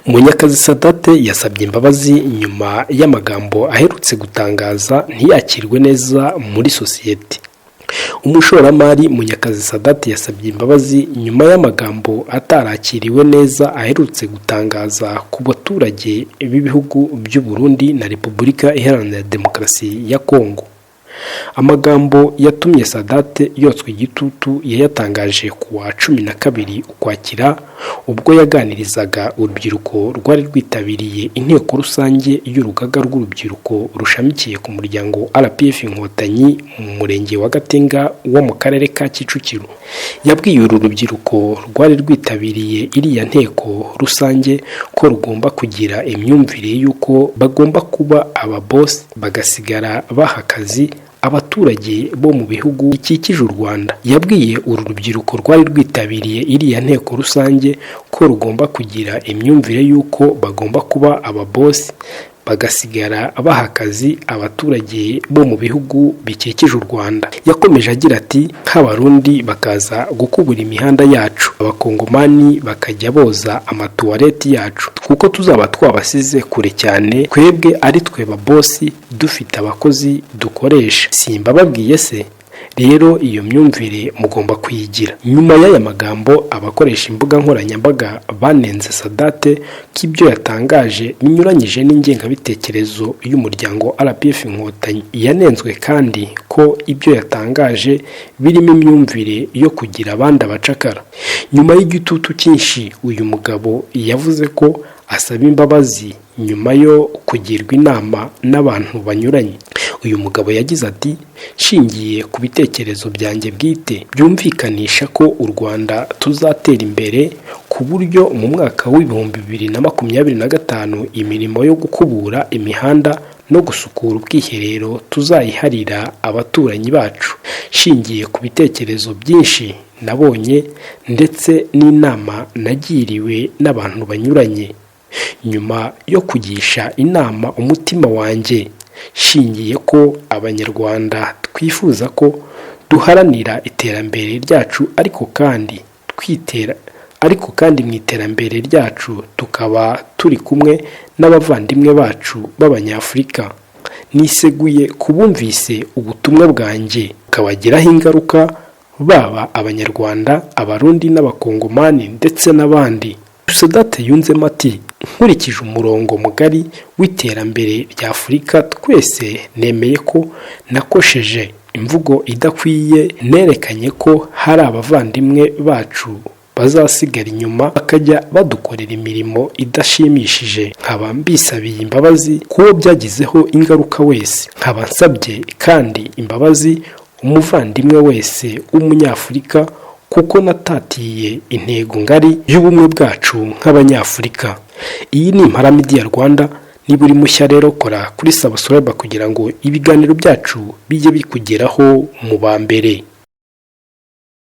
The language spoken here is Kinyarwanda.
Munyakazi Sadate yasabye imbabazi nyuma y'amagambo aherutse gutangaza ntiyakirwe neza muri sosiyete. Umushoramari Munyakazi Sadate yasabye imbabazi nyuma y'amagambo atarakiriwe neza aherutse gutangaza ku baturage b'ibihugu by'u Burundi na Repubulika Iharanira Demokarasi ya Kongo. Amagambo yatumye Sadate yotswa igitutu yayatangaje ku wa 12 Ukwakira ubwo yaganirizaga urubyiruko rwari rwitabiriye inteko rusange y'urugaga rw'urubyiruko rushamikiye ku muryango RPF Inkotanyi mu murenge wa Gatenga wo mu karere ka Kicukiro. Yabwiye uru rubyiruko rwari rwitabiriye iriya nteko rusange ko rugomba kugira imyumvire y'uko bagomba kuba ababoss bagasigara baha akazi abaturage bo mu bihugu bikikije u Rwanda. Yabwiye uru rubyiruko rwari rwitabiriye iriya nteko rusange ko rugomba kugira imyumvire y'uko bagomba kuba ababoss bagasigara baha akazi abaturage bo mu bihugu bikikije u Rwanda. Yakomeje agira ati nk'abarundi bakaza gukubura imihanda yacu, abakongomani bakajya boza amatuwareti yacu, kuko tuzaba twabasize kure cyane, twebwe ari twe babosi dufite abakozi dukoresha. Simba babwiye se? Rero iyo myumvire mugomba kuyigira. Nyuma y'aya magambo abakoresha imbuga nkoranyambaga banenze Sadate ko ibyo yatangaje binyuranyije n'ingengabitekerezo y'umuryango RPF Inkotanyi. Yanenzwe kandi ko ibyo yatangaje birimo imyumvire yo kugira abandi abacakara. Nyuma y'igitutu cyinshi uyu mugabo yavuze ko asaba imbabazi nyuma yo kugirwa inama n'abantu banyuranye. Uyu mugabo yagize ati shingiye ku bitekerezo byanjye bwite byumvikanisha ko u Rwanda tuzatera imbere ku buryo mu mwaka w'2025 imirimo yo gukubura imihanda no gusukura ubwiherero tuzayiharira abaturanyi bacu. Shingiye ku bitekerezo byinshi nabonye ndetse n'inama nagiriwe n'abantu banyuranye, nyuma yo kugisha inama umutima wanjye, shingiye ko abanyarwanda twifuza ko duharanira iterambere ryacu ariko kandi mu iterambere ryacu tukaba turi kumwe n'abavandimwe bacu b'Abanyafurika. Niseguye kubumvise ubutumwa bwanjye kabagiraho ingaruka, baba abanyarwanda, abarundi n'abakongomani ndetse n'abandi. Sadate yunzemo ati nkurikije umurongo mugari w'iterambere rya Afurika, twese nemeye ko nakosheje imvugo idakwiye, nerekanye ko hari abavandimwe bacu bazasigara inyuma bakajya badukorera imirimo idashimishije. Nkaba mbisabiye imbabazi kuwo byagizeho ingaruka wese. Nkaba nsabye kandi imbabazi umuvandimwe wese w'umunyafurika kuko natatiye intego ngari y'ubumwe bwacu nk'abanyafurika. Iyi ni Impara Media Rwanda. Niba uri mushya rero kora kuri subscribe kugira ngo ibiganiro byacu bijye bikugeraho mu ba mbere.